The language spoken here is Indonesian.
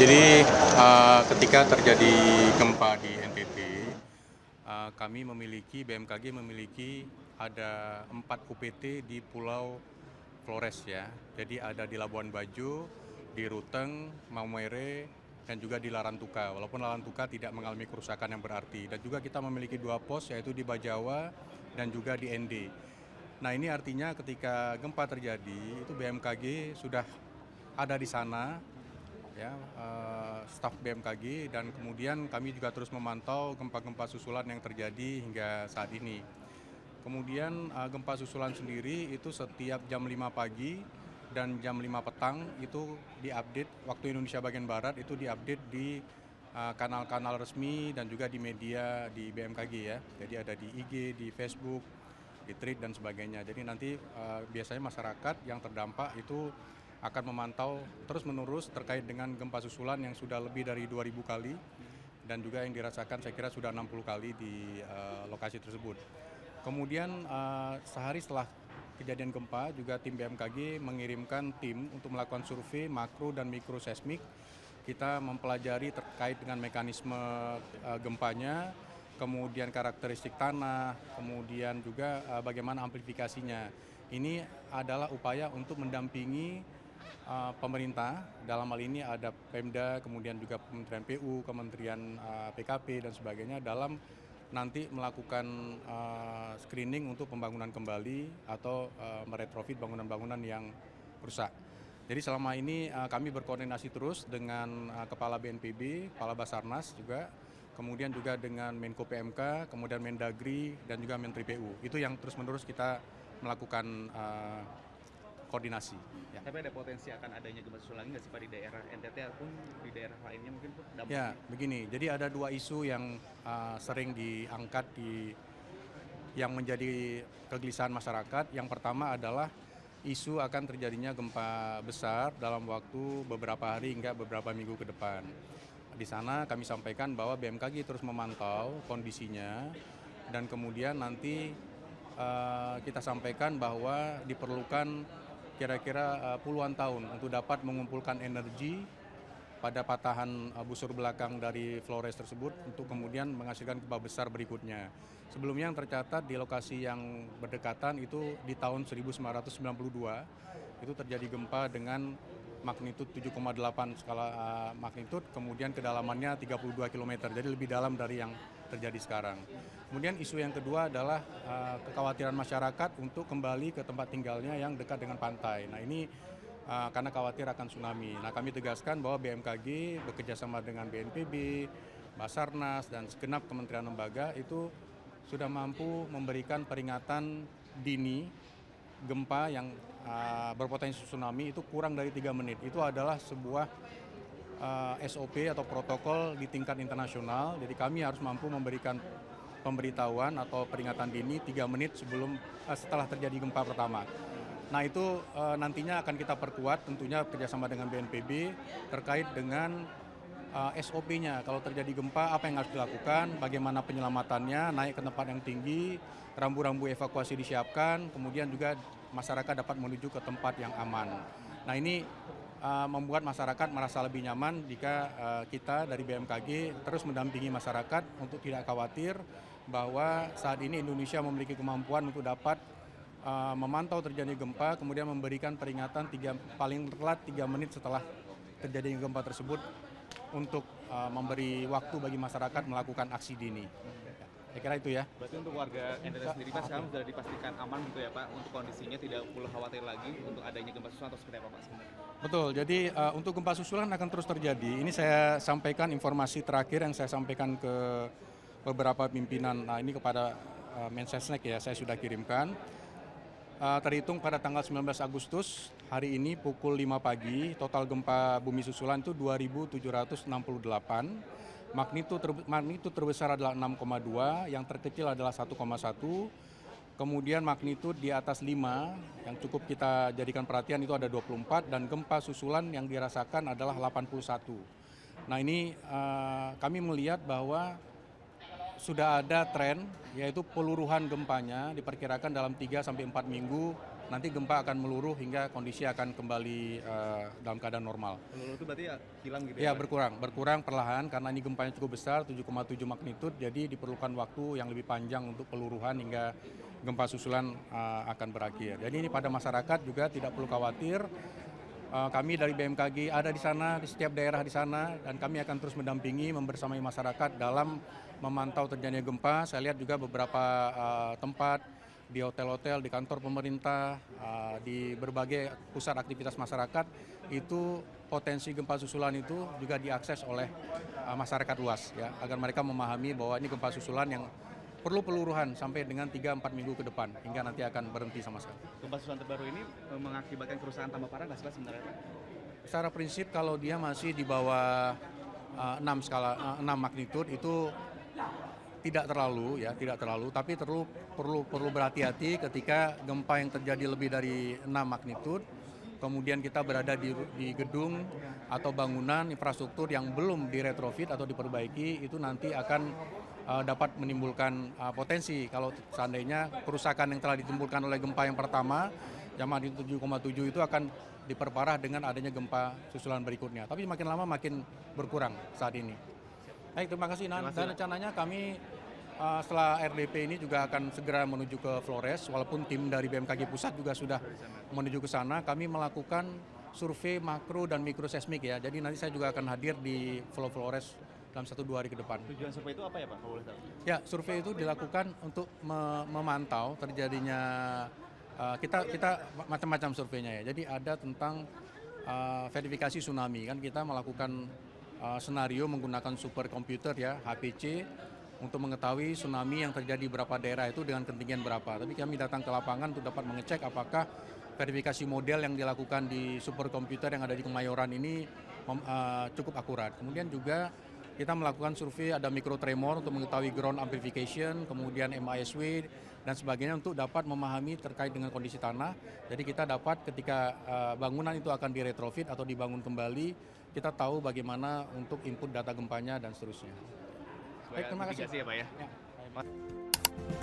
Jadi ketika terjadi gempa di NTT, kami memiliki BMKG memiliki ada 4 UPT di Pulau Flores ya. Jadi ada di Labuan Bajo, di Ruteng, Maumere, dan juga di Larantuka. Walaupun Larantuka tidak mengalami kerusakan yang berarti. Dan juga kita memiliki 2 pos yaitu di Bajawa dan juga di ND. Nah ini artinya ketika gempa terjadi itu BMKG sudah ada di sana ya, staf BMKG, dan kemudian kami juga terus memantau gempa-gempa susulan yang terjadi hingga saat ini. Kemudian gempa susulan sendiri itu setiap jam 5 pagi dan jam 5 petang itu diupdate, waktu Indonesia bagian Barat itu diupdate di kanal-kanal resmi dan juga di media di BMKG ya. Jadi ada di IG, di Facebook, di tweet dan sebagainya. Jadi nanti biasanya masyarakat yang terdampak itu akan memantau terus-menerus terkait dengan gempa susulan yang sudah lebih dari 2.000 kali dan juga yang dirasakan saya kira sudah 60 kali di lokasi tersebut. Kemudian sehari setelah kejadian gempa juga tim BMKG mengirimkan tim untuk melakukan survei makro dan mikro seismik. Kita mempelajari terkait dengan mekanisme gempanya, kemudian karakteristik tanah, kemudian juga bagaimana amplifikasinya. Ini adalah upaya untuk mendampingi pemerintah, dalam hal ini ada Pemda, kemudian juga Kementerian PU, Kementerian PKP dan sebagainya dalam nanti melakukan screening untuk pembangunan kembali atau meretrofit bangunan-bangunan yang rusak. Jadi selama ini kami berkoordinasi terus dengan Kepala BNPB, Kepala Basarnas juga, kemudian juga dengan Menko PMK, kemudian Mendagri dan juga Menteri PU. Itu yang terus-menerus kita melakukan koordinasi. Ya. Tapi ada potensi akan adanya gempa susulan lagi nggak sih Pak di daerah NTT ataupun di daerah lainnya mungkin Pak? Ya, begini. Jadi ada 2 isu yang sering diangkat yang menjadi kegelisahan masyarakat. Yang pertama adalah isu akan terjadinya gempa besar dalam waktu beberapa hari hingga beberapa minggu ke depan. Di sana kami sampaikan bahwa BMKG terus memantau kondisinya dan kemudian nanti kita sampaikan bahwa diperlukan kira-kira puluhan tahun untuk dapat mengumpulkan energi pada patahan busur belakang dari Flores tersebut untuk kemudian menghasilkan gempa besar berikutnya. Sebelumnya yang tercatat di lokasi yang berdekatan itu di tahun 1992 itu terjadi gempa dengan magnitud 7,8 skala magnitud, kemudian kedalamannya 32 km, jadi lebih dalam dari yang terjadi sekarang. Kemudian isu yang kedua adalah kekhawatiran masyarakat untuk kembali ke tempat tinggalnya yang dekat dengan pantai. Nah ini karena khawatir akan tsunami. Nah kami tegaskan bahwa BMKG bekerjasama dengan BNPB, Basarnas dan segenap kementerian lembaga itu sudah mampu memberikan peringatan dini gempa yang berpotensi tsunami itu kurang dari 3 menit. Itu adalah sebuah SOP atau protokol di tingkat internasional. Jadi kami harus mampu memberikan pemberitahuan atau peringatan dini 3 menit setelah terjadi gempa pertama. Nah itu nantinya akan kita perkuat tentunya kerjasama dengan BNPB terkait dengan SOP-nya. Kalau terjadi gempa apa yang harus dilakukan, bagaimana penyelamatannya, naik ke tempat yang tinggi, rambu-rambu evakuasi disiapkan, kemudian juga masyarakat dapat menuju ke tempat yang aman. Nah ini membuat masyarakat merasa lebih nyaman jika kita dari BMKG terus mendampingi masyarakat untuk tidak khawatir bahwa saat ini Indonesia memiliki kemampuan untuk dapat memantau terjadi gempa, kemudian memberikan peringatan paling telat 3 menit setelah terjadi gempa tersebut untuk memberi waktu bagi masyarakat melakukan aksi dini. Saya kira itu ya. Berarti untuk warga NTT sendiri Pak sekarang sudah dipastikan aman gitu ya Pak, untuk kondisinya tidak perlu khawatir lagi untuk adanya gempa susulan atau seperti apa Pak sebenarnya? Betul, jadi untuk gempa susulan akan terus terjadi. Ini saya sampaikan informasi terakhir yang saya sampaikan ke beberapa pimpinan. Nah ini kepada Mensesnek ya, saya sudah kirimkan. Terhitung pada tanggal 19 Agustus, hari ini pukul 5 pagi, total gempa bumi susulan itu 2.768. Magnitud terbesar adalah 6,2, yang terkecil adalah 1,1. Kemudian magnitud di atas 5 yang cukup kita jadikan perhatian itu ada 24 dan gempa susulan yang dirasakan adalah 81. Nah ini kami melihat bahwa sudah ada tren yaitu peluruhan gempanya diperkirakan dalam 3-4 minggu nanti gempa akan meluruh hingga kondisi akan kembali dalam keadaan normal. Peluru itu berarti ya hilang gitu Ya ya, Pak? berkurang perlahan karena ini gempanya cukup besar 7,7 magnitudo, jadi diperlukan waktu yang lebih panjang untuk peluruhan hingga gempa susulan akan berakhir. Jadi ini pada masyarakat juga tidak perlu khawatir. Kami dari BMKG ada di sana, di setiap daerah di sana, dan kami akan terus mendampingi, membersamai masyarakat dalam memantau terjadinya gempa. Saya lihat juga beberapa tempat di hotel-hotel, di kantor pemerintah, di berbagai pusat aktivitas masyarakat, itu potensi gempa susulan itu juga diakses oleh masyarakat luas, ya, agar mereka memahami bahwa ini gempa susulan yang perlu peluruhan sampai dengan 3-4 minggu ke depan, hingga nanti akan berhenti sama sekali. Gempa susulan terbaru ini mengakibatkan kerusakan tambah parah nggak sih, Pak, sebenarnya, Pak? Secara prinsip kalau dia masih di bawah 6 magnitudo itu tidak terlalu, tapi perlu berhati-hati ketika gempa yang terjadi lebih dari 6 magnitudo, kemudian kita berada di gedung atau bangunan infrastruktur yang belum diretrofit atau diperbaiki, itu nanti akan dapat menimbulkan potensi kalau seandainya kerusakan yang telah ditimbulkan oleh gempa yang pertama yang magnitudo 7,7 itu akan diperparah dengan adanya gempa susulan berikutnya. Tapi makin lama makin berkurang saat ini. Baik, terima kasih Nan. Dan rencananya kami setelah RDP ini juga akan segera menuju ke Flores, walaupun tim dari BMKG Pusat juga sudah menuju ke sana. Kami melakukan survei makro dan mikroseismik, ya. Jadi nanti saya juga akan hadir di Flores dalam 1-2 hari ke depan. Tujuan survei itu apa ya, Pak, kalau boleh tahu? Ya, survei itu dilakukan untuk memantau terjadinya, kita macam-macam surveinya, ya. Jadi ada tentang verifikasi tsunami, kan kita melakukan senario menggunakan superkomputer, ya, HPC, untuk mengetahui tsunami yang terjadi di beberapa daerah itu dengan ketinggian berapa. Tapi kami datang ke lapangan untuk dapat mengecek apakah verifikasi model yang dilakukan di superkomputer yang ada di Kemayoran ini cukup akurat. Kemudian juga kita melakukan survei, ada mikrotremor untuk mengetahui ground amplification, kemudian MISW dan sebagainya untuk dapat memahami terkait dengan kondisi tanah. Jadi kita dapat ketika bangunan itu akan diretrofit atau dibangun kembali, kita tahu bagaimana untuk input data gempanya dan seterusnya. Baik, terima kasih. Mitigasi ya, Pak, ya? Ya.